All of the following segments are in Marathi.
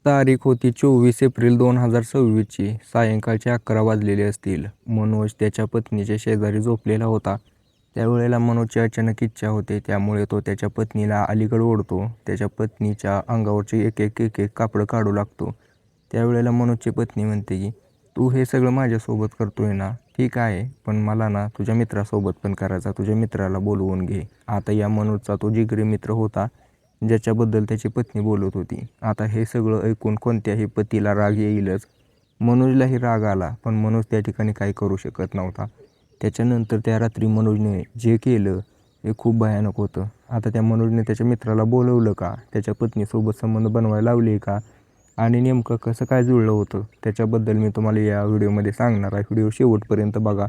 तारीख होती 24 एप्रिल 2026 ची. सायंकाळचे 11 वाजलेले असतील. मनोज त्याच्या पत्नीच्या शेजारी झोपलेला होता. त्यावेळेला मनोजची अचानक इच्छा होते. त्यामुळे तो त्याच्या पत्नीला अलीकडे ओढतो. त्याच्या पत्नीच्या अंगावरची एक कापडं काढू लागतो. त्यावेळेला मनोजची पत्नी म्हणते की तू हे सगळं माझ्यासोबत करतोय ना, ठीक आहे, पण मला ना तुझ्या मित्रासोबत पण करायचा. तुझ्या मित्राला बोलवून घे. आता या मनोजचा तो जिगरी मित्र होता ज्याच्याबद्दल त्याची पत्नी बोलत होती. आता हे सगळं ऐकून कोणत्याही पतीला राग येईलच. मनोजलाही राग आला, पण मनोज त्या ठिकाणी काही करू शकत नव्हता. त्याच्यानंतर त्या रात्री मनोजने जे केलं हे खूप भयानक होतं. आता त्या मनोजने त्याच्या मित्राला बोलवलं का, त्याच्या पत्नीसोबत संबंध बनवायला लावले का, आणि नेमकं कसं काय जुळलं होतं त्याच्याबद्दल मी तुम्हाला या व्हिडिओमध्ये सांगणार आहे. व्हिडिओ शेवटपर्यंत बघा.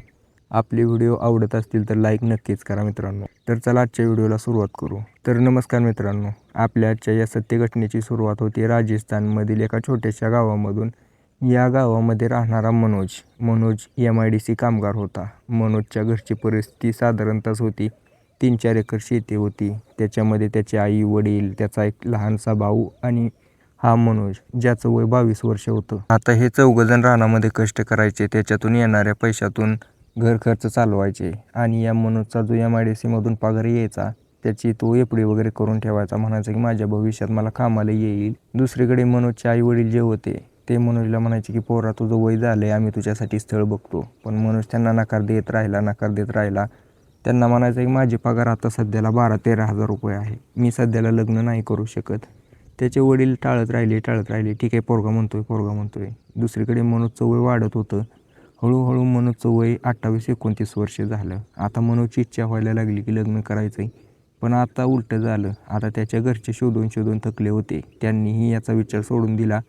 आपले व्हिडिओ आवडत असतील तर लाईक नक्कीच करा मित्रांनो. तर चला आजच्या व्हिडिओला सुरुवात करू. तर नमस्कार मित्रांनो, आपल्या आजच्या या सत्य घटनेची सुरुवात होती राजस्थानमधील एका छोट्याशा गावामधून. या गावामध्ये राहणारा मनोज MIDC कामगार होता. मनोजच्या घरची परिस्थिती साधारणतःच होती. 3-4 एकर शेती होती. त्याच्यामध्ये त्याचे आई वडील, त्याचा एक लहानसा भाऊ आणि हा मनोज, ज्याचं वय 22 वर्ष होतं. आता हे चौघजण रानामध्ये कष्ट करायचे. त्याच्यातून येणाऱ्या पैशातून घर खर्च चालवायचे आणि या मनोजचा जो MIDC मधून पगार यायचा त्याची तो एफडी वगैरे करून ठेवायचा. म्हणायचा की माझ्या भविष्यात मला कामाला येईल. दुसरीकडे मनोजचे आई वडील जे होते ते मनोजला म्हणायचे की पोरा तुझं वय झालंय, आम्ही तुझ्यासाठी स्थळ बघतो. पण मनोज त्यांना नकार देत राहिला. त्यांना म्हणायचं की माझी पगार आता सध्याला 12-13 हजार रुपये आहे. मी सध्याला लग्न नाही करू शकत. त्याचे वडील टाळत राहिले. ठीक आहे, पोरगा म्हणतोय. दुसरीकडे मनोजचं वय वाढत होतं. हळूहळू मनोजचं वय 28-29 वर्ष झालं. आता मनोजची इच्छा व्हायला लागली की लग्न करायचं आहे. पण आता उलटं झालं. आता त्याच्या घरचे शोधून थकले होते. त्यांनीही याचा विचार सोडून दिला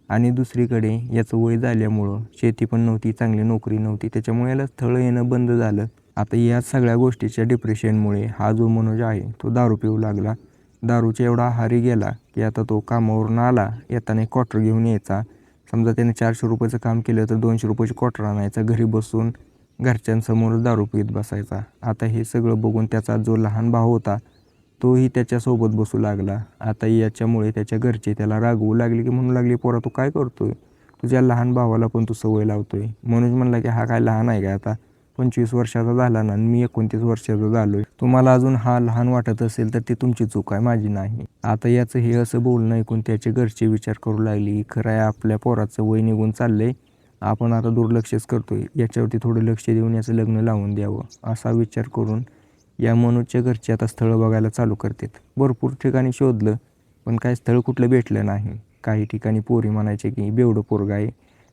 आणि दुसरीकडे याचं वय झाल्यामुळं शेती पण नव्हती, चांगली नोकरी नव्हती. त्याच्यामुळे याला स्थळं येणं बंद झालं. आता या सगळ्या गोष्टीच्या डिप्रेशनमुळे हा जो मनोज आहे तो दारू पिऊ लागला. दारूच्या एवढा आहारी गेला की आता तो कामावरून आला, येताना क्वार्टर घेऊन यायचा. समजा त्याने 400 रुपयाचं काम केलं तर 200 रुपयाची क्वार्टर आणायचा. घरी बसून घरच्यांसमोर दारू पीत बसायचा. आता हे सगळं बघून त्याचा जो लहान भाऊ होता तोही त्याच्यासोबत बसू लागला. आता याच्यामुळे त्याच्या घरचे त्याला रागवू लागले की म्हणू लागले, पोरा तू काय करतोय, तुझ्या लहान भावाला पण तू सवय लावतोय. मनोज म्हणला की हा काय लहान आहे का, आता 25 वर्षाचा झाला ना, मी 29 वर्षाचा झालोय. तुम्हाला अजून हा लहान वाटत असेल तर ती तुमची चूक आहे, माझी नाही. आता याचं हे असं बोलणं ऐकून त्याचे घरचे विचार करू लागले, खरं आहे आपल्या पोराचं वय निघून चाललंय, आपण आता दुर्लक्षच करतोय, याच्यावरती थोडं लक्ष देऊन याचं लग्न लावून द्यावं. असा विचार करून या मनोजच्या घरचे आता स्थळं बघायला चालू करतात. भरपूर ठिकाणी शोधलं पण काय स्थळ कुठलं भेटलं नाही. काही ठिकाणी पोरी म्हणायचे की बेवडं पोरगा आहे,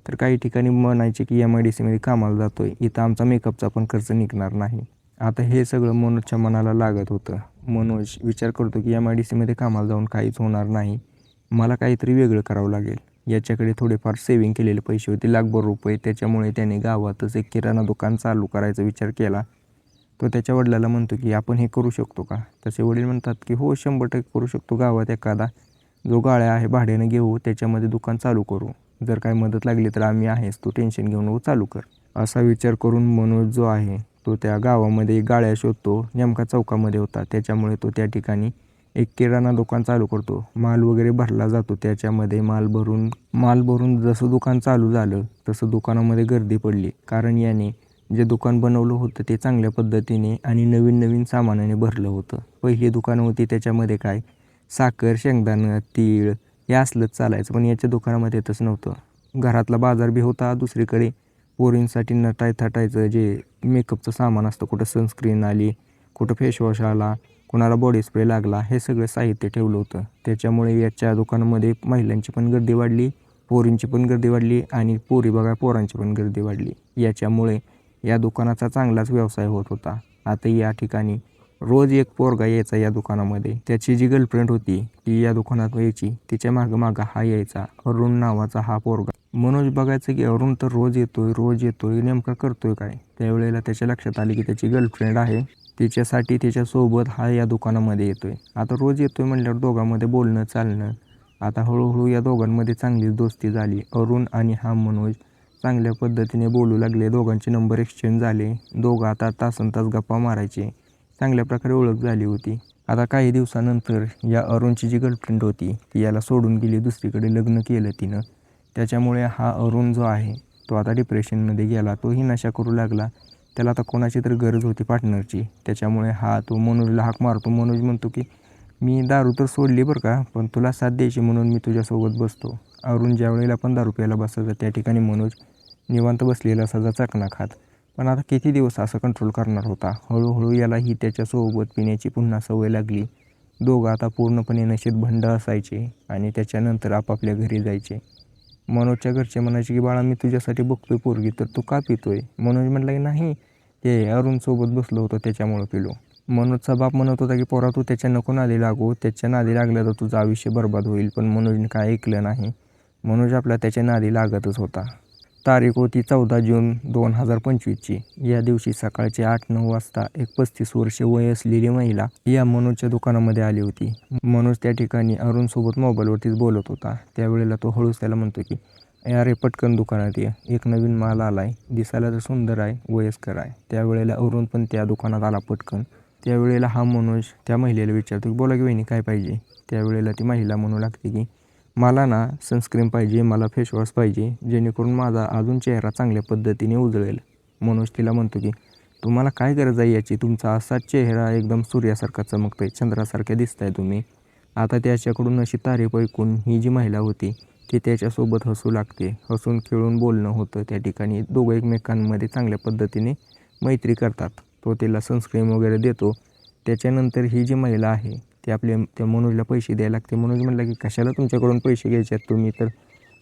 तर काही ठिकाणी म्हणायचे की MIDC मध्ये कामाला जातोय, इथं आमचा मेकअपचा पण खर्च निघणार नाही. आता हे सगळं मनोजच्या मनाला लागत होतं. मनोज विचार करतो की MIDC मध्ये कामाला जाऊन काहीच होणार नाही, मला काहीतरी वेगळं करावं लागेल. याच्याकडे थोडेफार सेव्हिंग केलेले पैसे होते, लाखभर रुपये. त्याच्यामुळे त्याने गावातच एक किराणा दुकान चालू करायचा विचार केला. तो त्याच्या वडिलाला म्हणतो की आपण हे करू शकतो का. तसे वडील म्हणतात की हो 100% करू शकतो. गावात एखादा जो गाळ्या आहे भाड्यानं घेऊ, त्याच्यामध्ये दुकान चालू करू. जर काय मदत लागली तर आम्ही आहेच, तू टेन्शन घेऊ नको, चालू कर. असा विचार करून मनोज जो आहे तो त्या गावामध्ये गाळ्या शोधतो. नेमका चौकामध्ये होता, त्याच्यामुळे तो त्या ठिकाणी एक किराणा दुकान चालू करतो. माल वगैरे भरला जातो त्याच्यामध्ये. माल भरून जसं दुकान चालू झालं तसं दुकानामध्ये गर्दी पडली. कारण याने जे दुकान बनवलं होतं ते चांगल्या पद्धतीने आणि नवीन सामानाने भरलं होतं. पहिली दुकानं होती त्याच्यामध्ये काय साखर, शेंगदाणं, तीळ हे असलंच चालायचं, पण याच्या दुकानामध्ये तसं नव्हतं. घरातला बाजार बी होता. दुसरीकडे पोरींसाठी नटाय थाटायचं जे मेकअपचं सामान असतं, कुठं सनस्क्रीन आली, कुठं फेसवॉश आला, कोणाला बॉडी स्प्रे लागला, हे सगळं साहित्य ठेवलं होतं. त्याच्यामुळे याच्या दुकानामध्ये महिलांची पण गर्दी वाढली, पोरींची पण गर्दी वाढली आणि पोरी बघा पोरांची पण गर्दी वाढली. याच्यामुळे या दुकानाचा चांगलाच व्यवसाय होत होता. आता या ठिकाणी रोज एक पोरगा यायचा या दुकानामध्ये. त्याची जी गर्लफ्रेंड होती ती या दुकानात यायची. तिच्या मागं हा यायचा, अरुण नावाचा हा पोरगा. मनोज बघायचं की अरुण तर रोज येतोय, नेमका करतोय काय. त्यावेळेला त्याच्या लक्षात आले की त्याची गर्लफ्रेंड आहे, तिच्यासाठी त्याच्यासोबत हा या दुकानामध्ये येतोय. आता रोज येतोय म्हणल्यावर दोघांमध्ये बोलणं चालणं. आता हळूहळू या दोघांमध्ये चांगलीच दोस्ती झाली. अरुण आणि हा मनोज चांगल्या पद्धतीने बोलू लागले. दोघांचे नंबर एक्सचेंज झाले. दोघं आता तासनतास गप्पा मारायचे. चांगल्या प्रकारे ओळख झाली होती. आता काही दिवसानंतर या अरुणची जी गर्लफ्रेंड होती ती याला सोडून गेली, दुसरीकडे लग्न केलं तिनं. त्याच्यामुळे हा अरुण जो आहे तो आता डिप्रेशनमध्ये गेला. तोही नशा करू लागला. त्याला आता कोणाची तरी गरज होती पार्टनरची. त्याच्यामुळे तो मनोजला हाक मारतो. मनोज म्हणतो की मी दारू तर सोडली बरं का, पण तुला साथ द्यायची म्हणून मी तुझ्यासोबत बसतो. अरुण ज्या वेळेला पण दारू प्यायला बसायचा त्या ठिकाणी मनोज निवांत बसलेला असायचा चकना खात. पण आता किती दिवस असं कंट्रोल करणार होता. हळूहळू यालाही त्याच्यासोबत पिण्याची पुन्हा सवय लागली. दोघं आता पूर्णपणे नशेत भंड असायचे आणि त्याच्यानंतर आपापल्या घरी जायचे. मनोजच्या घरचे म्हणायचे की बाळा मी तुझ्यासाठी बघतोय पोरगी, तर तू का पितोय? मनोज म्हटला की नाही, ते अरुणसोबत बसलो होतो त्याच्यामुळं पिलो. मनोजचा बाप म्हणत होता की पोरा तू त्याच्या नको नादी लागू, त्याच्या नादी लागलं तर तुझं आयुष्य बर्बाद होईल. पण मनोजने काय ऐकलं नाही. मनोज आपला त्याच्या नादी लागतच होता. तारीख होती 14 जून 2025ची. या दिवशी सकाळचे 8-9 वाजता एक 35 वर्ष वय असलेली महिला या मनोजच्या दुकानामध्ये आली होती. मनोज त्या ठिकाणी अरुणसोबत मोबाईलवरतीच बोलत होता. त्यावेळेला तो हळूच त्याला म्हणतो की अरे पटकन दुकानात ये, एक नवीन माल आलाय, दिसायला तर सुंदर आहे, वयस्कर आहे. त्यावेळेला अरुण पण त्या दुकानात आला पटकन. त्यावेळेला हा मनोज त्या महिलेला विचारतो की बोला की वहिनी काय पाहिजे? त्यावेळेला ती महिला म्हणू लागते की मला ना सनस्क्रीन पाहिजे, मला फेसवॉश पाहिजे, जेणेकरून माझा अजून चेहरा चांगल्या पद्धतीने उजळेल. मनोज तिला म्हणतो की तुम्हाला काय गरज आहे याची? तुमचा असाच चेहरा एकदम सूर्यासारखा चमकतोय, चंद्रासारख्या दिसताय तुम्ही. आता त्याच्याकडून अशी तारीफ ऐकून ही जी महिला होती ती त्याच्यासोबत हसू लागते. हसून खेळून बोलणं होतं त्या ठिकाणी. दोघं एकमेकांमध्ये चांगल्या पद्धतीने मैत्री करतात. तो तिला सनस्क्रीन वगैरे देतो. त्याच्यानंतर ही जी महिला आहे ती त्या मनोजला पैसे द्यायला लागते. मनोज म्हणला की कशाला तुमच्याकडून पैसे घ्यायचे आहेत, तुम्ही तर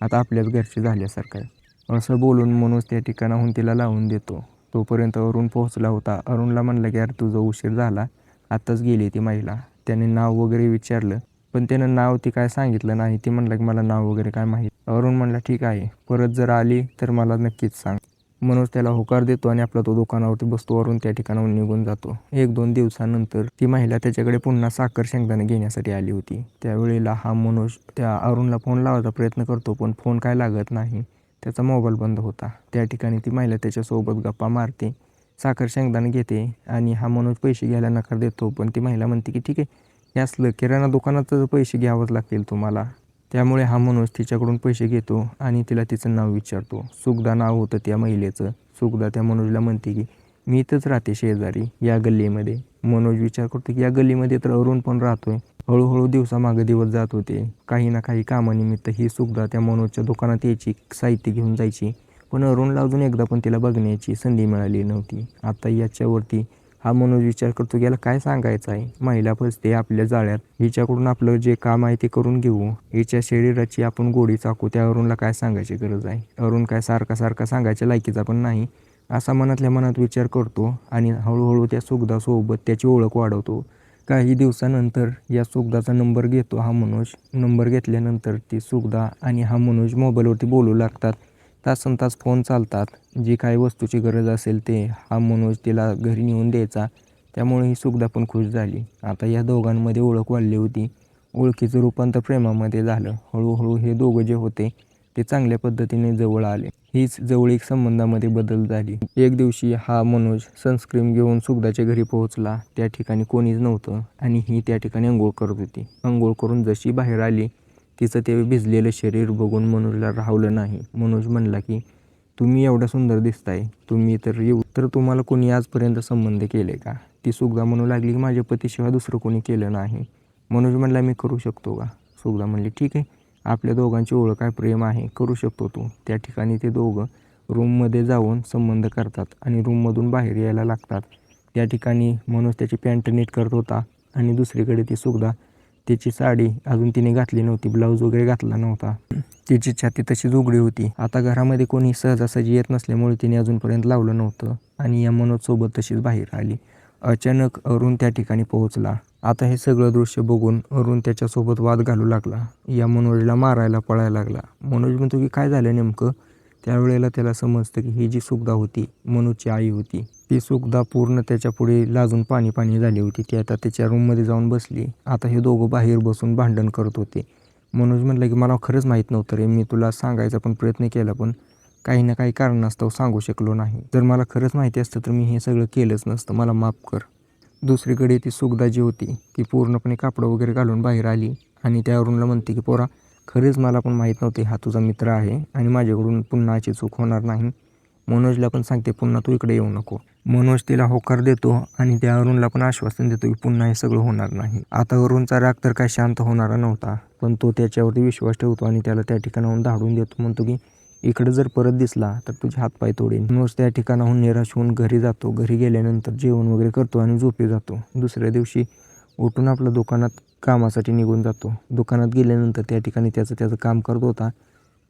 आता आपल्याच घरचे झाल्यासारखं आहे. असं बोलून मनोज त्या ठिकाणाहून तिला लावून देतो. तोपर्यंत अरुण पोहोचला होता. अरुणला म्हणलं की यार तुझा उशीर झाला, आत्ताच गेली ती महिला. त्याने नाव वगैरे विचारलं, पण त्यानं नाव ती काय सांगितलं नाही. ती म्हणलं की मला नाव वगैरे काय माहीत. अरुण म्हणला ठीक आहे, परत जर आली तर मला नक्कीच सांग. मनोज त्याला होकार देतो आणि आपला तो दुकानावरती बसतो. अरुण त्या ठिकाणाहून निघून जातो. 1-2 दिवसानंतर ती महिला त्याच्याकडे पुन्हा साखर शेंगदाणे घेण्यासाठी आली होती. त्यावेळेला हा मनोज त्या अरुणला फोन लावायचा प्रयत्न करतो, पण फोन काय लागत नाही. त्याचा मोबाईल बंद होता. त्या ठिकाणी ती महिला त्याच्यासोबत गप्पा मारते, साखर शेंगदाणे घेते आणि हा मनोज पैसे घ्यायला नकार देतो. पण ती महिला म्हणते की ठीक आहे, हे असलं किराणा दुकानाचं पैसे घ्यावंच लागतील तुम्हाला. त्यामुळे हा मनोज तिच्याकडून पैसे घेतो आणि तिला तिचं नाव विचारतो. सुगदा नाव होतं त्या महिलेचं. सुगदा त्या मनोजला म्हणते की मी इथंच राहते शेजारी या गल्लीमध्ये. मनोज विचार करतो की या गल्लीमध्ये तर अरुण पण राहतोय. हळूहळू दिवसामागे दिवस जात होते. काही ना काही कामानिमित्त ही सुगदा त्या मनोजच्या दुकानात यायची, साहित्य घेऊन जायची. पण अरुणला अजून एकदा पण तिला बघण्याची संधी मिळाली नव्हती. आता याच्यावरती हा मनोज विचार करतो की याला काय सांगायचं आहे. महिला फसते आपल्या जाळ्यात, हिच्याकडून आपलं जे काम आहे ते करून घेऊ. हिच्या शरीराची आपण गोडी चाकू. त्या अरुणला काय सांगायची गरज आहे? अरुण काय सारखा सांगायच्या लायकीचा पण नाही, असा मनातल्या मनात विचार करतो आणि हळूहळू त्या सुगदासोबत त्याची ओळख वाढवतो. काही दिवसानंतर या सुगदाचा नंबर घेतो हा मनोज. नंबर घेतल्यानंतर ती सुगदा आणि हा मनोज मोबाईलवरती बोलू लागतात. तासनतास फोन चालतात. जी काही वस्तूची गरज असेल ते हा मनोज तिला घरी नेऊन द्यायचा. त्यामुळे ही सुगदा पण खुश झाली. आता या दोघांमध्ये ओळख वाढली होती. ओळखीचं रूपांतर प्रेमामध्ये झालं. हळूहळू हे दोघं जे होते ते चांगल्या पद्धतीने जवळ आले. हीच जवळीक संबंधामध्ये बदल झाली. एक दिवशी हा मनोज सनस्क्रीन घेऊन सुगदाच्या घरी पोहोचला. त्या ठिकाणी कोणीच नव्हतं आणि ही त्या ठिकाणी अंघोळ करत होती. अंघोळ करून जशी बाहेर आली, तिचं ते भिजलेलं शरीर बघून मनोजला राहवलं नाही. मनोज म्हणला की तुम्ही एवढा सुंदर दिसताय, तुम्ही तर तुम्हाला कोणी आजपर्यंत संबंध केले का? ती सुगदा म्हणू लागली की माझ्या पतीशिवाय दुसरं कोणी केलं नाही. मनोज म्हणला मी करू शकतो का? सुगदा म्हणली ठीक आहे, आपल्या दोघांची ओळख आहे, प्रेम आहे, करू शकतो तू. त्या ठिकाणी ते दोघं रूममध्ये जाऊन संबंध करतात आणि रूममधून बाहेर यायला लागतात. त्या ठिकाणी मनोज त्याची पॅन्ट नीट करत होता आणि दुसरीकडे ती सुगदा त्याची साडी अजून तिने घातली नव्हती, ब्लाऊज वगैरे घातला नव्हता. तिची छाती तशीच उघडी होती. आता घरामध्ये कोणी सहजासहजी येत नसल्यामुळे तिने अजूनपर्यंत लावलं नव्हतं आणि या मनोजसोबत तशीच बाहेर आली. अचानक अरुण त्या ठिकाणी पोहोचला. आता हे सगळं दृश्य बघून अरुण त्याच्यासोबत वाद घालू लागला. या मनोजला मारायला पळायला लागला. मनोज म्हणतो की काय झालं नेमकं? त्यावेळेला त्याला समजतं की ही जी सुगदा होती मनोजची आई होती. ती सुगदा पूर्ण त्याच्या पुढे लाजून पाणी झाली होती. ती आता त्याच्या रूममध्ये जाऊन बसली. आता हे दोघं बाहेर बसून भांडण करत होते. मनोज म्हटलं की मला खरंच माहीत नव्हतं रे, मी तुला सांगायचा पण प्रयत्न केला, पण काही ना काही कारणास्तव सांगू शकलो नाही. जर मला खरंच माहिती असतं तर मी हे सगळं केलंच नसतं, मला माफ कर. दुसरीकडे ती सुगदा जी होती ती पूर्णपणे कापडं वगैरे घालून बाहेर आली आणि त्या अरुणला म्हणते की पोरा, खरंच मला पण माहीत नव्हते हा तुझा मित्र आहे आणि माझ्याकडून पुन्हा अशी चूक होणार नाही. मनोजला पण सांगते पुन्हा तू इकडे येऊ नको. मनोज तिला होकार देतो आणि त्या अरुणला पण आश्वासन देतो की पुन्हा हे सगळं होणार नाही. आता अरुणचा राग तर काय शांत होणारा नव्हता, पण तो त्याच्यावरती विश्वास ठेवतो आणि त्याला त्या ठिकाणाहून धाडून देतो. म्हणतो की इकडे जर परत दिसला तर तुझे हातपाय तोडेन. मनोज त्या ठिकाणाहून निराश होऊन घरी जातो. घरी गेल्यानंतर जेवण वगैरे करतो आणि झोपी जातो. दुसऱ्या दिवशी उठून आपल्या दुकानात कामासाठी निघून जातो. दुकानात गेल्यानंतर त्या ठिकाणी त्याचं काम करत होता,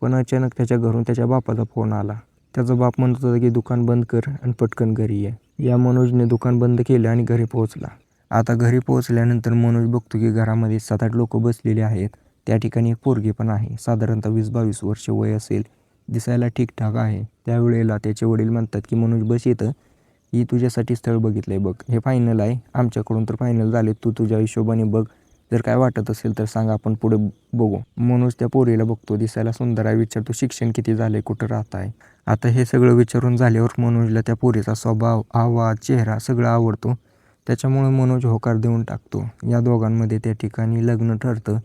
पण अचानक त्याच्या घरून त्याच्या बापाचा फोन आला. त्याचा बाप म्हणत होता की दुकान बंद कर आणि पटकन घरी ये. या मनोजने दुकान बंद केलं आणि घरी पोहोचला. आता घरी पोहोचल्यानंतर मनोज बघतो की घरामध्ये 7-8 लोक बसलेले आहेत. त्या ठिकाणी एक पोरगी पण आहे. साधारणतः 20-22 वर्ष वय असेल. दिसायला ठीकठाक आहे. त्यावेळेला त्याचे वडील म्हणतात की मनोज बस इथं, ही तुझ्यासाठी स्थळ बघितलंय बघ, हे फायनल आहे, आमच्याकडून तर फायनल झाले, तू तुझ्या हिशोबाने बघ, जर काय वाटत असेल तर सांग, आपण पुढे बघू. मनोज त्या पोरीला बघतो, दिसायला सुंदर आहे. विचारतो शिक्षण किती झाले, कुठं राहत आहे. आता हे सगळं विचारून झाल्यावर मनोजला त्या पोरीचा स्वभाव, आवाज, चेहरा सगळं आवडतो. त्याच्यामुळे मनोज होकार देऊन टाकतो. या दोघांमध्ये त्या ठिकाणी लग्न ठरतं.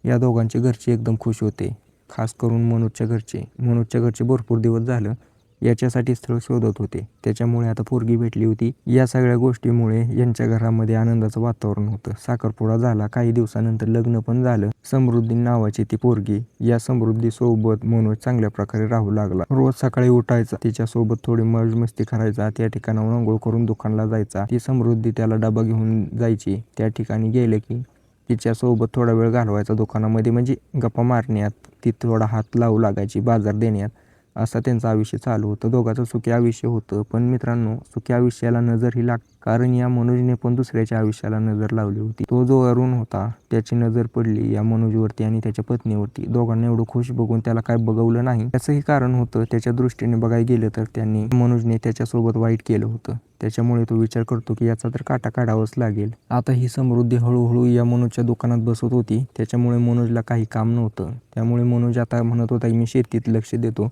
या दोघांचे घरचे एकदम खुश होते, खास करून मनोजच्या घरचे. मनोजच्या घरचे भरपूर दिवस झालं याच्यासाठी स्थळ शोधत होते. त्याच्यामुळे आता पोरगी भेटली होती. या सगळ्या गोष्टीमुळे यांच्या घरामध्ये आनंदाचं वातावरण होतं. साखरपुडा झाला. काही दिवसानंतर लग्न पण झालं. समृद्धी नावाची ती पोरगी. या समृद्धीसोबत मनोज चांगल्या प्रकारे राहू लागला. रोज सकाळी उठायचा, तिच्यासोबत थोडी मौज मस्ती करायचा, त्या ठिकाणाहून अंघोळ करून दुकानला जायचा. ती समृद्धी त्याला डबा घेऊन जायची. त्या ठिकाणी गेले की तिच्यासोबत थोडा वेळ घालवायचा दुकानामध्ये, म्हणजे गप्पा मारण्यात, ती थोडा हात लावू लागायची, बाजार देण्यात. असं त्यांचं आयुष्य चालू होतं. दोघांचं सुखी आयुष्य होतं. पण मित्रांनो, सुखी आयुष्याला नजर ही लागते, कारण या मनोजने पण दुसऱ्याच्या आयुष्याला नजर लावली होती. तो जो अरुण होता त्याची नजर पडली या मनोजवरती आणि त्याच्या पत्नीवरती. दोघांना एवढं खुश बघून त्याला काय बघवलं नाही. त्याचंही कारण होतं, त्याच्या दृष्टीने बघायला गेलं तर त्यांनी मनोजने त्याच्यासोबत वाईट केलं होतं. त्याच्यामुळे तो विचार करतो की याचा तर काटा काढावाच लागेल. आता ही समृद्धी हळूहळू या मनोजच्या दुकानात बसत होती. त्याच्यामुळे मनोजला काही काम नव्हतं. त्यामुळे मनोज आता म्हणत होता की मी शेतीत लक्ष देतो,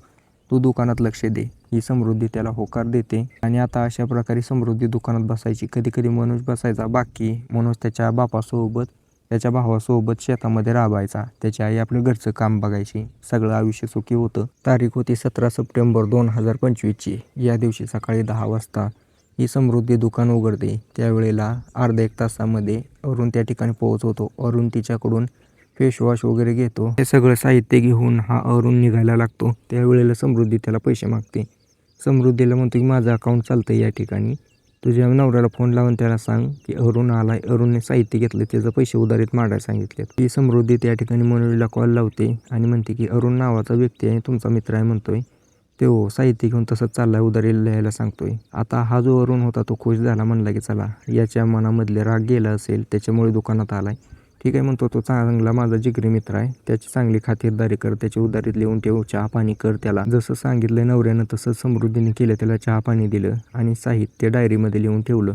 तू दुकानात लक्ष दे. ही समृद्धी त्याला होकार देते आणि आता अशा प्रकारे समृद्धी दुकानात बसायची. कधी कधी मनोज बसायचा, बाकी मनोज त्याच्या बापासोबत, त्याच्या भावासोबत शेतामध्ये राबायचा. त्याची आई आपलं घरचं काम बघायची. सगळं आयुष्य सुखी होतं. तारीख होती 17 सप्टेंबर 2025ची. या दिवशी सकाळी 10 वाजता ही समृद्धी दुकान उघडते. त्यावेळेला अर्ध्या 1 तासामध्ये अरुण त्या ठिकाणी पोहोचवतो. अरुण तिच्याकडून फेसवॉश वगैरे घेतो. हे सगळं साहित्य घेऊन हा अरुण निघायला लागतो. त्यावेळेला समृद्धी त्याला पैसे मागते. समृद्धीला म्हणतो की माझं अकाउंट चालतं या ठिकाणी, तुझ्या नवऱ्याला फोन लावून त्याला सांग की अरुण आलाय, अरुणने साहित्य घेतलं, त्याचं पैसे उधारीत मागायला सांगितलेत. ही समृद्धी त्या ठिकाणी मनोजला कॉल लावते आणि म्हणते की अरुण नावाचा व्यक्ती आहे, तुमचा मित्र आहे म्हणतोय, तो साहित्य घेऊन तसंच चाललाय, उधारी लिहायला सांगतोय. आता हा जो अरुण होता तो खुश झाला, म्हणला की चला, याच्या मनामधले राग गेला असेल, त्याच्यामुळे दुकानात आलाय. ठीक आहे म्हणतो, तो चांगला माझा जिगरी मित्र आहे, त्याची चांगली खातिरदारी कर, त्याची उधारीत लिहून ठेव, चहा पाणी कर त्याला. जसं सांगितलं नवऱ्यानं तसं समृद्धीने केलं. त्याला चहा पाणी दिलं आणि साहित्य डायरीमध्ये लिहून ठेवलं.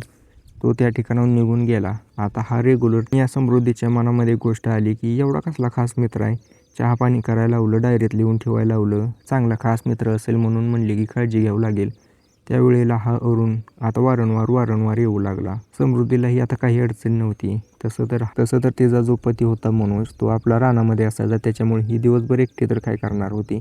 तो त्या ठिकाणाहून निघून गेला. आता हा रेग्युलर, या समृद्धीच्या मनामध्ये गोष्ट आली की एवढा कसला खास मित्र आहे, चहा पाणी करायला लावलं, डायरीत लिहून ठेवायला लावलं, चांगला खास मित्र असेल म्हणून म्हणले की काळजी घ्यावं लागेल. त्यावेळेला हा अरुण आता वारंवार येऊ लागला. समृद्धीलाही आता काही अडचण नव्हती. तसं तर तिचा जो पती होता मनोज, तो आपला रानामध्ये असायचा, त्याच्यामुळे ही दिवसभर एकटी तर काय करणार होती.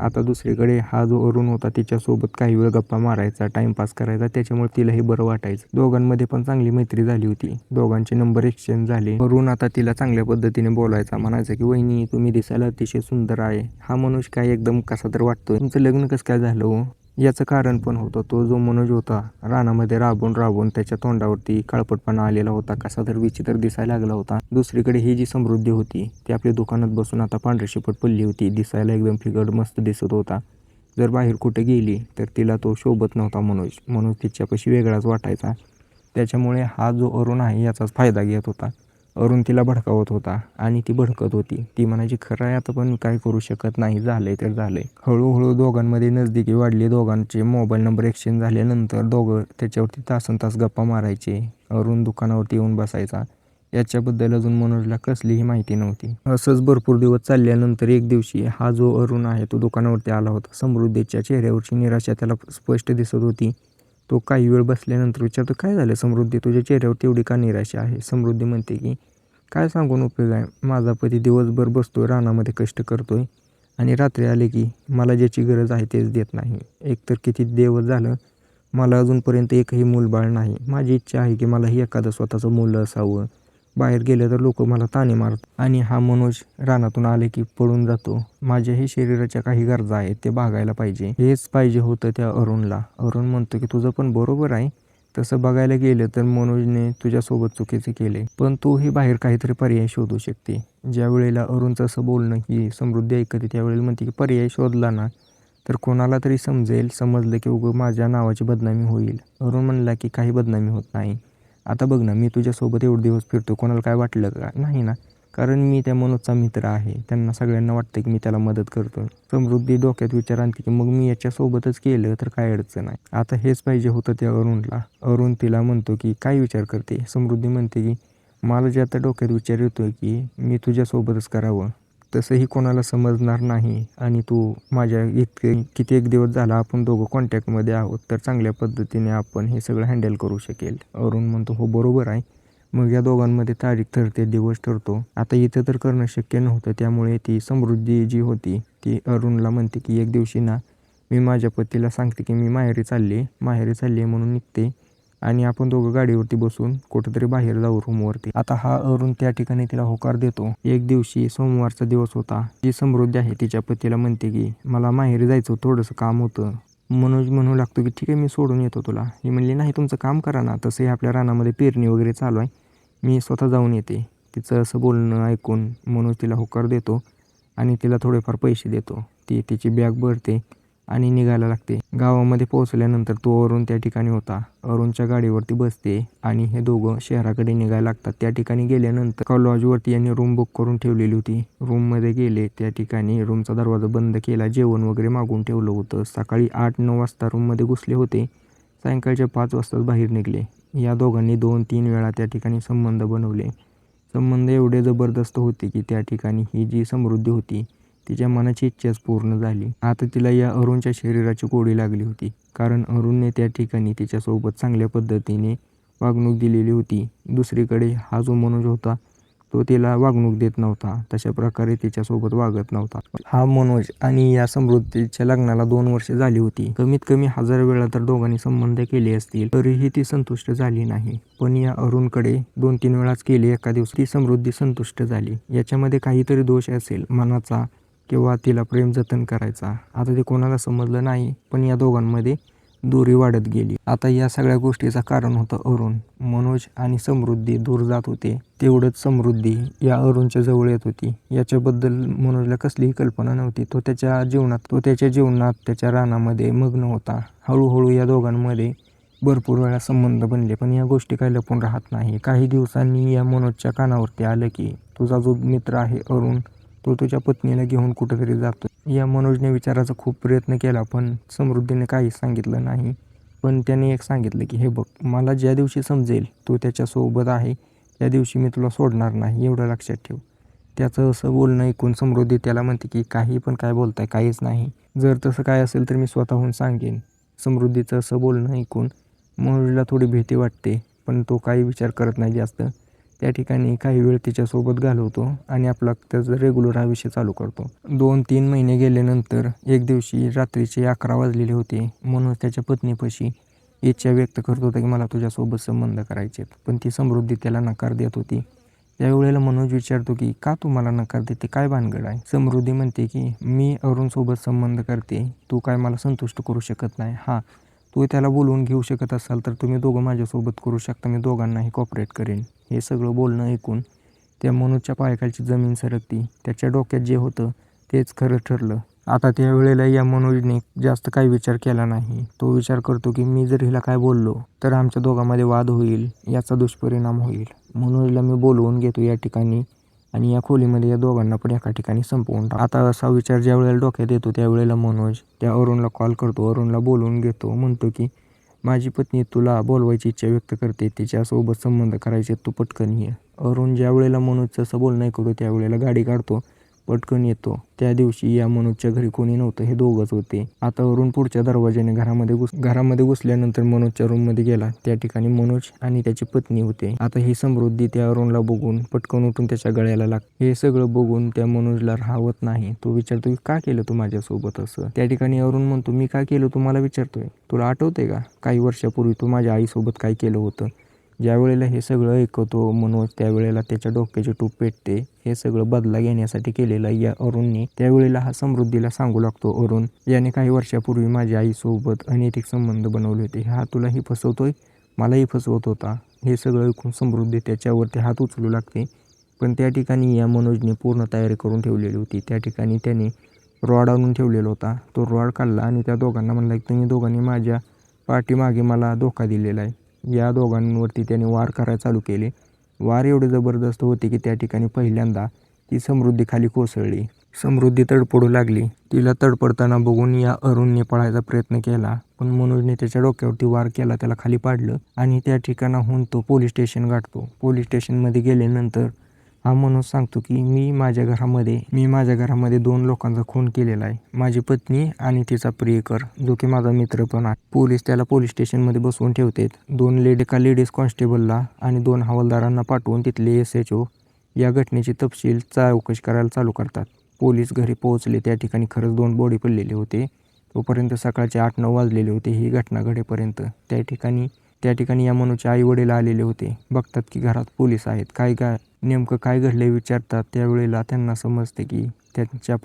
आता दुसरीकडे हा जो अरुण होता तिच्यासोबत काही वेळ गप्पा मारायचा, टाइमपास करायचा, त्याच्यामुळे तिलाही बरं वाटायचं. दोघांमध्ये पण चांगली मैत्री झाली होती. दोघांचे नंबर एक्सचेंज झाले. अरुण आता तिला चांगल्या पद्धतीने बोलायचा, म्हणायचा की वहिनी तुम्ही दिसायला अतिशय सुंदर आहे. हा मनोज काय एकदम कसा तर वाटतोय, तुमचं लग्न कसं काय झालं हो? याचं कारण पण होतं, तो जो मनोज होता रानामध्ये राबून त्याच्या तोंडावरती काळपटपणा आलेला होता, कसा तर विचित्र दिसायला लागला होता. दुसरीकडे ही जी समृद्धी होती ती आपल्या दुकानात बसून आता पांढरी शिपट पडली होती. दिसायला एकदम फिगड मस्त दिसत होता. जर बाहेर कुठे गेली तर तिला तो शोभत नव्हता मनोज तिच्यापाशी वेगळाच वाटायचा. त्याच्यामुळे हा जो अरुण आहे याचाच फायदा घेत होता. अरुण तिला भडकावत होता आणि ती भडकत होती. ती म्हणायची खरं आहे आता, पण काय करू शकत नाही, झालंय तर झालंय. हळूहळू दोघांमध्ये नजदिकी वाढली. दोघांचे मोबाईल नंबर एक्सचेंज झाल्यानंतर दोघं त्याच्यावरती तासनतास गप्पा मारायचे. अरुण दुकानावरती येऊन बसायचा. याच्याबद्दल अजून मनोजला कसलीही माहिती नव्हती. असंच भरपूर दिवस चालल्यानंतर एक दिवशी हा जो अरुण आहे तो दुकानावरती आला होता. समृद्धीच्या चेहऱ्यावरची निराशा त्याला स्पष्ट दिसत होती. तो काही वेळ बसल्यानंतर विचारतो, काय झालं समृद्धी, तुझ्या चेहऱ्यावर तेवढी का निराशा आहे? समृद्धी म्हणते की काय सांगून उपयोग आहे, माझा पती दिवसभर बसतोय रानामध्ये कष्ट करतोय आणि रात्री आले की मला ज्याची गरज आहे तेच देत नाही. एकतर किती दिवस झालं मला अजूनपर्यंत एकही मूलबाळ नाही. माझी इच्छा आहे की मलाही एखादं स्वतःचं मुलं असावं. बाहेर गेलं तर लोक मला ताने मारतात आणि हा मनोज रानातून आले की पळून जातो. माझ्याही शरीराच्या काही गरजा आहेत, ते भागायला पाहिजे. हेच पाहिजे होतं त्या अरुणला. अरुण म्हणतो की तुझं पण बरोबर आहे. तसं बघायला गेलं तर मनोजने तुझ्यासोबत चुकीचे केले, पण तूही बाहेर काहीतरी पर्याय शोधू शकते. ज्या वेळेला अरुणचं असं बोलणं ही समृद्धी ऐकते त्यावेळेला म्हणते की पर्याय शोधला ना तर कोणाला तरी समजलं की उगं माझ्या नावाची बदनामी होईल. अरुण म्हणला की काही बदनामी होत नाही. आता बघ ना, मी तुझ्यासोबत एवढे दिवस फिरतो, कोणाला काय वाटलं का? नाही ना, कारण मी त्या मनोजचा मित्र आहे. त्यांना सगळ्यांना वाटतं की मी त्याला मदत करतो. समृद्धी डोक्यात विचार आणते की मग मी याच्यासोबतच केलं तर काय अडचण आहे. आता हेच पाहिजे होतं त्या अरुणला. अरुण तिला म्हणतो की काय विचार करते? समृद्धी म्हणते की मला जे आता डोक्यात विचार येतोय की मी तुझ्यासोबतच करावं. तसंही कोणाला समजणार नाही आणि तू माझ्या किती एक दिवस झाला आपण दोघं कॉन्टॅक्टमध्ये आहोत, तर चांगल्या पद्धतीने आपण हे सगळं हँडल करू शकेल. अरुण म्हणतो हो बरोबर आहे. मग या दोघांमध्ये तारीख ठरते, दिवस ठरतो. आता इथं तर करणं शक्य नव्हतं, त्यामुळे ती समृद्धी जी होती ती अरुणला म्हणते की एक दिवशी ना मी माझ्या पतीला सांगते की मी माहेरी चालली म्हणून निघते आणि आपण दोघं गाडीवरती बसून कुठेतरी बाहेर जाऊ रूमवरती. आता हा अरुण त्या ठिकाणी तिला होकार देतो. एक दिवशी सोमवारचा दिवस होता. जी समृद्धी आहे तिच्या पतीला म्हणते की मला माहेरी जायचं, थोडंसं काम होतं. मनोज म्हणू लागतो की ठीक आहे, मी सोडून येतो तुला. ही म्हणली नाही, तुमचं काम करा ना, तसंही आपल्या रानामध्ये पेरणी वगैरे चालू आहे, मी स्वतः जाऊन येते. तिचं असं बोलणं ऐकून मनोज तिला होकार देतो आणि तिला थोडेफार पैसे देतो. ती तिची बॅग भरते आणि निघायला लागते. गावामध्ये पोहोचल्यानंतर तो अरुण त्या ठिकाणी होता. अरुणच्या गाडीवरती बसते आणि हे दोघं शहराकडे निघायला लागतात. त्या ठिकाणी गेल्यानंतर लॉजवरती यांनी रूम बुक करून ठेवलेली होती. रूममध्ये गेले, त्या ठिकाणी रूमचा दरवाजा बंद केला, जेवण वगैरे मागून ठेवलं होतं. सकाळी 8-9 वाजता रूममध्ये घुसले होते. सायंकाळच्या 5 वाजताच बाहेर निघले. या दोघांनी 2-3 वेळा त्या ठिकाणी संबंध बनवले. संबंध एवढे जबरदस्त होते की त्या ठिकाणी ही जी समृद्धी होती तिच्या मनाची इच्छाच पूर्ण झाली. आता तिला या अरुणच्या शरीराची गोडी लागली होती, कारण अरुणने त्या ठिकाणी तिच्यासोबत चांगल्या पद्धतीने वागणूक दिलेली होती. दुसरीकडे हा जो मनोज होता तो तिला वागणूक देत नव्हता, तशा प्रकारे तिच्यासोबत वागत नव्हता. हा मनोज आणि या समृद्धीच्या लग्नाला 2 वर्षे झाली होती. कमीत कमी 1000 वेळा तर दोघांनी संबंध केले असतील, तरीही ती संतुष्ट झाली नाही. पण या अरुणकडे 2-3 वेळाच केली एका दिवसात ती समृद्धी संतुष्ट झाली. याच्यामध्ये काहीतरी दोष असेल मनाचा किंवा तिला प्रेम जतन करायचा. आता ते कोणाला समजलं नाही, पण या दोघांमध्ये दूरी वाढत गेली. आता या सगळ्या गोष्टीचं कारण होतं अरुण. मनोज आणि समृद्धी दूर जात होते, तेवढंच समृद्धी या अरुणच्या जवळ येत होती. याच्याबद्दल मनोजला कसलीही कल्पना नव्हती. तो त्याच्या जीवनात त्याच्या रानामध्ये मग्न होता. हळूहळू या दोघांमध्ये भरपूर वेळा संबंध बनले, पण या गोष्टी काही लपून राहत नाही. काही दिवसांनी या मनोजच्या कानावरती आलं की तुझा जो मित्र आहे अरुण, तो तुझ्या पत्नीला घेऊन कुठेतरी जातो. या मनोजने विचारायचा खूप प्रयत्न केला, पण समृद्धीने काहीच सांगितलं नाही. पण त्याने एक सांगितलं की हे बघ, मला ज्या दिवशी समजेल तू त्याच्यासोबत आहे त्या दिवशी मी तुला सोडणार नाही, एवढं लक्षात ठेव. त्याचं असं बोलणं ऐकून समृद्धी त्याला म्हणते की काही पण काय बोलताय, काहीच नाही. जर तसं काय असेल तर मी स्वतःहून सांगेन. समृद्धीचं असं बोलणं ऐकून मनोजला थोडी भीती वाटते, पण तो काही विचार करत नाही जास्त. त्या ठिकाणी काही वेळ तिच्यासोबत घालवतो आणि आपला त्याचं रेग्युलर आयुष्य चालू करतो. 2-3 महिने गेल्यानंतर एक दिवशी रात्रीचे 11 वाजलेले होते. मनोज त्याच्या पत्नीपाशी इच्छा व्यक्त करत होता की मला तुझ्यासोबत संबंध करायचे, पण ती समृद्धी त्याला नकार देत होती. त्यावेळेला मनोज विचारतो की का तू मला नकार देते, काय भानगड आहे? समृद्धी म्हणते की मी अरुणसोबत संबंध करते, तू काय मला संतुष्ट करू शकत नाही. हां, तू त्याला बोलवून घेऊ शकत असाल तर तुम्ही दोघं माझ्यासोबत करू शकता, मी दोघांनाही कॉपरेट करेन. हे सगळं बोलणं ऐकून त्या मनोजच्या पायाखालची जमीन सरकती. त्याच्या डोक्यात जे होतं तेच खरं ठरलं. आता त्यावेळेला या मनोजने जास्त काही विचार केला नाही. तो विचार करतो की मी जर हिला काय बोललो तर आमच्या दोघांमध्ये वाद होईल, याचा दुष्परिणाम होईल. मनोजला मी बोलवून घेतो या ठिकाणी आणि या खोलीमध्ये या दोघांना पण एका ठिकाणी संपवून टाक. आता असा विचार ज्या वेळेला डोक्यात येतो त्यावेळेला मनोज त्या अरुणला कॉल करतो, अरुणला बोलवून घेतो. म्हणतो की माझी पत्नी तुला बोलवायची इच्छा व्यक्त करते, तिच्यासोबत संबंध करायचे, तू पटकन ये. अरुण ज्या वेळेला मनोजचं असं बोलणं ऐकतो त्यावेळेला गाडी काढतो पटकन येतो. त्या दिवशी या मनोजच्या घरी कोणी नव्हतं, हे दोघंच होते. आता अरुण पुढच्या दरवाजाने घरामध्ये घुसल्यानंतर मनोजच्या रूममध्ये गेला. त्या ठिकाणी मनोज आणि त्याची पत्नी होते. आता ही समृद्धी त्या अरुणला बघून पटकन उठून त्याच्या गळ्याला लागते. हे सगळं बघून त्या मनोजला राहवत नाही. तो विचारतो की का केलं तू माझ्यासोबत असं. त्या ठिकाणी अरुण म्हणतो मी काय केलं तुम्हाला विचारतोय. तुला आठवतंय का काही वर्षापूर्वी तू माझ्या आईसोबत काय केलं होतं. ज्या वेळेला हे सगळं ऐकतो मनोज त्यावेळेला त्याच्या डोक्याची टूप पेटते. हे सगळं बदला घेण्यासाठी केलेलं या अरुणने. त्यावेळेला हा समृद्धीला सांगू लागतो अरुण याने काही वर्षापूर्वी माझ्या आईसोबत अनैतिक संबंध बनवले होते. हा तुलाही फसवतोय, मलाही फसवत होता. हे सगळं ऐकून समृद्धी त्याच्यावरती हात उचलू लागते. पण त्या ठिकाणी या मनोजने पूर्ण तयारी करून ठेवलेली होती. त्या ठिकाणी त्याने रॉड आणून ठेवलेला होता. तो रॉड काढला आणि त्या दोघांना म्हणला की तुम्ही दोघांनी माझ्या पाठीमागे मला धोका दिलेला आहे. या दोघांवरती त्याने वार करायला चालू केले. वार एवढे जबरदस्त होते की त्या ठिकाणी पहिल्यांदा ती समृद्धी खाली कोसळली. समृद्धी तडफडू लागली. तिला तडफडताना बघून या अरुणने पळायचा प्रयत्न केला, पण मनोजने त्याच्या डोक्यावरती वार केला, त्याला खाली पाडलं आणि त्या ठिकाणाहून तो पोलीस स्टेशन गाठतो. पोलीस स्टेशनमध्ये गेल्यानंतर हा मनोज सांगतो की मी माझ्या घरामध्ये 2 लोकांचा खून केलेला आहे. माझी पत्नी आणि तिचा प्रियकर जो की माझा मित्र पण आहे. पोलीस त्याला पोलीस स्टेशनमध्ये बसवून ठेवतात. एका लेडीज कॉन्स्टेबलला आणि 2 हवालदारांना पाठवून तिथले SHO या घटनेची तपशील चौकशी करायला चालू करतात. पोलीस घरी पोहोचले. त्या ठिकाणी खरंच 2 बॉडी पडलेले होते. तोपर्यंत सकाळचे 8-9 वाजलेले होते ही घटना घडेपर्यंत. त्या ठिकाणी या मनोजचे आई वडील आलेले होते. बघतात की घरात पोलीस आहेत. नेमकं काय घडले विचारतात. त्यावेळेला त्यांना समजते की त्यांच्या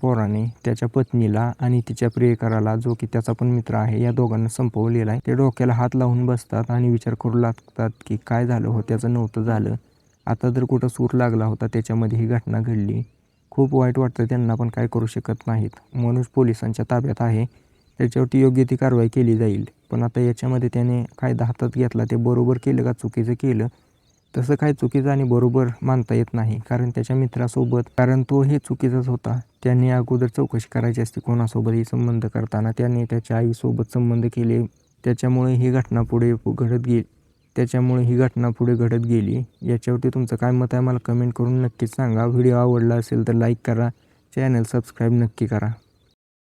पोराने त्याच्या पत्नीला आणि तिच्या प्रियकराला जो की त्याचा पण मित्र आहे या दोघांना संपवलेला आहे. ते डोक्याला हात लावून बसतात आणि विचार करू लागतात की काय झालं हो, त्याचं नव्हतं झालं. आता जर कुठं सूर लागला होता त्याच्यामध्ये ही घटना घडली. खूप वाईट वाटतं त्यांना, पण काय करू शकत नाहीत. मनोज पोलिसांच्या ताब्यात आहे. त्याच्यावरती योग्य ती कारवाई केली जाईल. पण आता याच्यामध्ये त्याने कायदा हातात घेतला. ते बरोबर केलं का चुकीचं केलं, तसं काही चुकीचं आणि बरोबर मानता येत नाही. कारण त्याच्या मित्रासोबत तोही चुकीचाच होता. त्याने अगोदर चौकशी करायची असते कोणासोबतही संबंध करताना. त्याने त्याच्या आईसोबत संबंध केले. त्याच्यामुळे ही घटना पुढे घडत गेली. याच्यावरती तुमचं काय मत आहे मला कमेंट करून नक्कीच सांगा. व्हिडिओ आवडला असेल तर लाईक करा. चॅनल सबस्क्राईब नक्की करा.